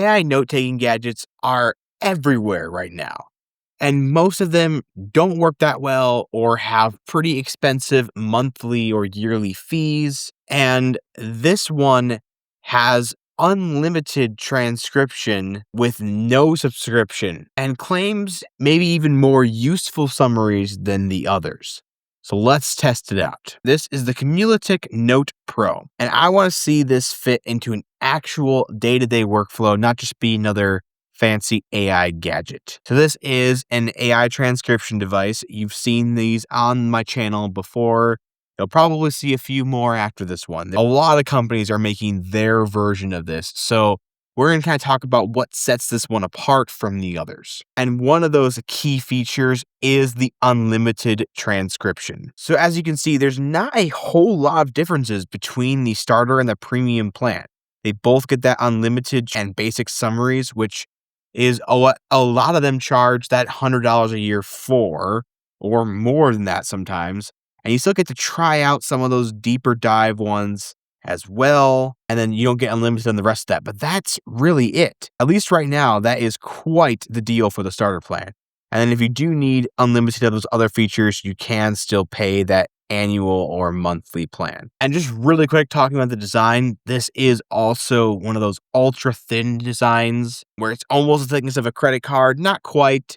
AI note-taking gadgets are everywhere right now, and most of them don't work that well or have pretty expensive monthly or yearly fees. And this one has unlimited transcription with no subscription and claims maybe even more useful summaries than the others. So let's test it out. This is the Cumulatic Note Pro, and I want to see this fit into an actual day-to-day workflow, not just be another fancy AI gadget. So this is an AI transcription device. You've seen these on my channel before. You'll probably see a few more after this one. A lot of companies are making their version of this. So we're going to kind of talk about what sets this one apart from the others. And one of those key features is the unlimited transcription. So as you can see, there's not a whole lot of differences between the starter and the premium plan. They both get that unlimited and basic summaries, which is a lot of them charge that $100 a year for, or more than that sometimes. And you still get to try out some of those deeper dive ones as well. And then you don't get unlimited on the rest of that. But that's really it. At least right now, that is quite the deal for the starter plan. And then if you do need unlimited of those other features, you can still pay that annual or monthly plan. And just really quick talking about the design, this is also one of those ultra thin designs where it's almost the thickness of a credit card, not quite.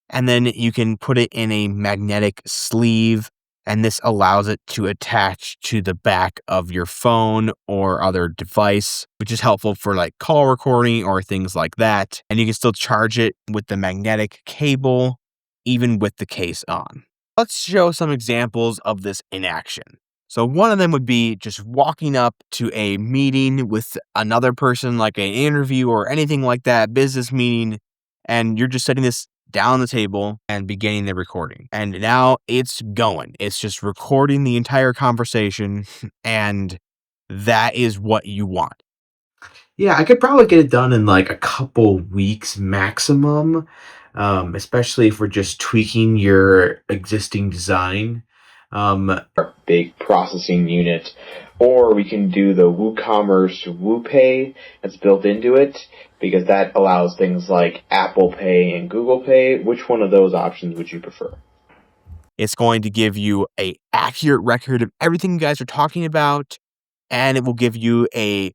And then you can put it in a magnetic sleeve, and this allows it to attach to the back of your phone or other device, which is helpful for like call recording or things like that. And you can still charge it with the magnetic cable, even with the case on. Let's show some examples of this in action. So one of them would be just walking up to a meeting with another person, like an interview or anything like that, business meeting, and you're just setting this down on the table and beginning the recording. And now it's going. It's just recording the entire conversation, and that is what you want. Yeah, I could probably get it done in like a couple weeks maximum, especially if we're just tweaking your existing design. Big processing unit, or we can do the WooCommerce WooPay that's built into it, because that allows things like Apple Pay and Google Pay. Which one of those options would you prefer? It's going to give you an accurate record of everything you guys are talking about, and it will give you a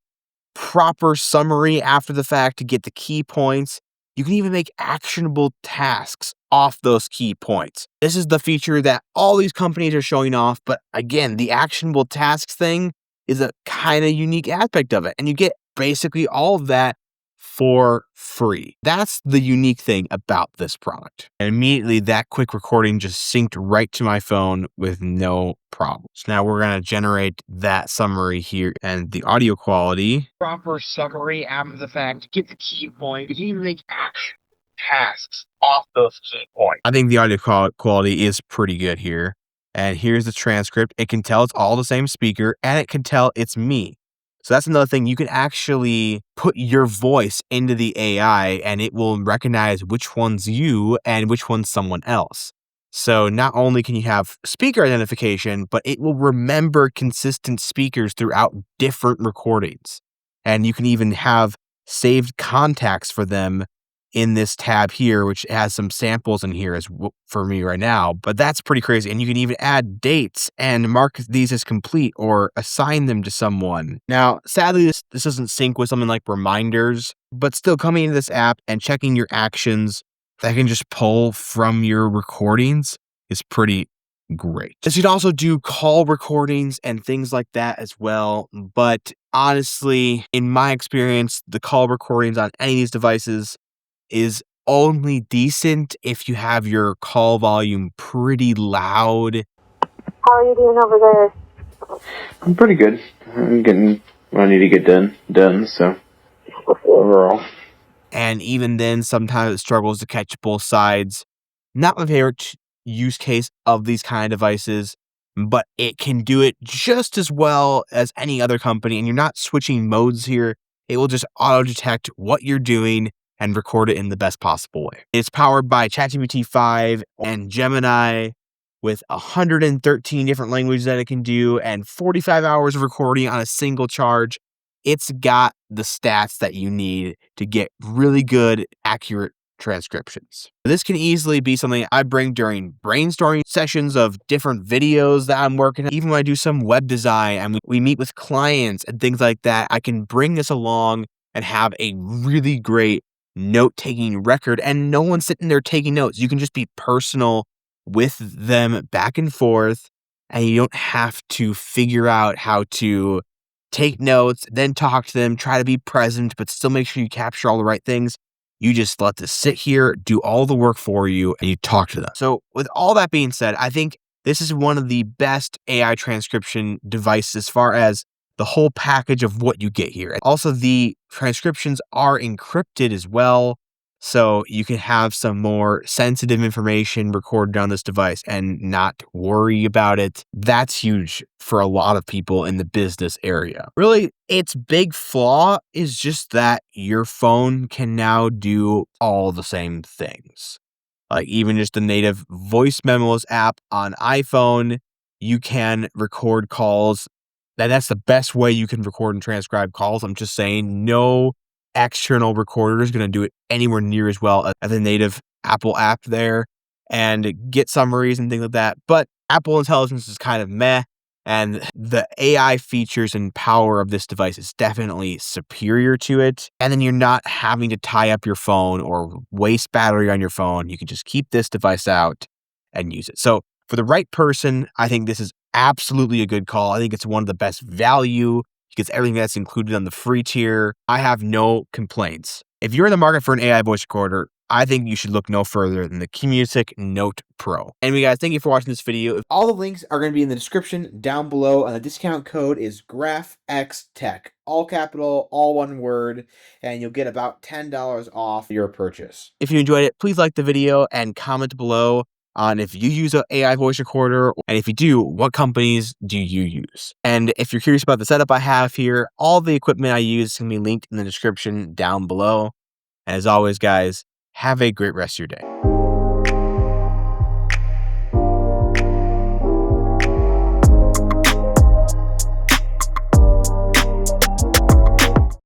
proper summary after the fact to get the key points. You can even make actionable tasks off those key points. This is the feature that all these companies are showing off, but again, the actionable tasks thing is a kind of unique aspect of it, and you get basically all of that for free. That's the unique thing about this product. And immediately that quick recording just synced right to my phone with no problems. Now we're going to generate that summary here, and the audio quality. Proper summary after the fact, get the key point. You can even make action tasks off those key points. I think the audio quality is pretty good here. And here's the transcript. It can tell it's all the same speaker, and it can tell it's me. So that's another thing. You can actually put your voice into the AI, and it will recognize which one's you and which one's someone else. So not only can you have speaker identification, but it will remember consistent speakers throughout different recordings. And you can even have saved contacts for them in this tab here, which has some samples in here as for me right now, but that's pretty crazy. And you can even add dates and mark these as complete or assign them to someone. Now, sadly, this doesn't sync with something like reminders, but still coming into this app and checking your actions that can just pull from your recordings is pretty great. This could also do call recordings and things like that as well. But honestly, in my experience, the call recordings on any of these devices is only decent if you have your call volume pretty loud. How are you doing over there? I'm pretty good. I'm getting what I need to get done, so overall. And even then, sometimes it struggles to catch both sides. Not my favorite use case of these kind of devices, but it can do it just as well as any other company, and you're not switching modes here. It will just auto-detect what you're doing and record it in the best possible way. It's powered by ChatGPT 5 and Gemini with 113 different languages that it can do and 45 hours of recording on a single charge. it's got the stats that you need to get really good, accurate transcriptions. This can easily be something I bring during brainstorming sessions of different videos that I'm working on. Even when I do some web design and we meet with clients and things like that, I can bring this along and have a really great note-taking record, and no one's sitting there taking notes. You can just be personal with them back and forth, and you don't have to figure out how to take notes, then talk to them, try to be present, but still make sure you capture all the right things. You just let this sit here, do all the work for you, and you talk to them. So with all that being said, I think this is one of the best AI transcription devices as far as the whole package of what you get here. Also, the transcriptions are encrypted as well, so you can have some more sensitive information recorded on this device and not worry about it. That's huge for a lot of people in the business area. Really, its big flaw is just that your phone can now do all the same things. Like even just the native voice memos app on iPhone, you can record calls. That's the best way you can record and transcribe calls. I'm just saying, no external recorder is going to do it anywhere near as well as the native Apple app there, and get summaries and things like that. But Apple Intelligence is kind of meh, and the AI features and power of this device is definitely superior to it. And then you're not having to tie up your phone or waste battery on your phone. You can just keep this device out and use it. So for the right person, I think this is absolutely a good call. I think it's one of the best value because everything that's included on the free tier. I have no complaints. If you're in the market for an AI voice recorder, I think you should look no further than the Music Note Pro. Anyway, guys, thank you for watching this video. All the links are going to be in the description down below, and the discount code is Graf-X Tech. All capital, all one word, and you'll get about $10 off your purchase. If you enjoyed it, please like the video and comment below on if you use an AI voice recorder, and if you do, what companies do you use? And if you're curious about the setup I have here, all the equipment I use can be linked in the description down below. And as always, guys, have a great rest of your day.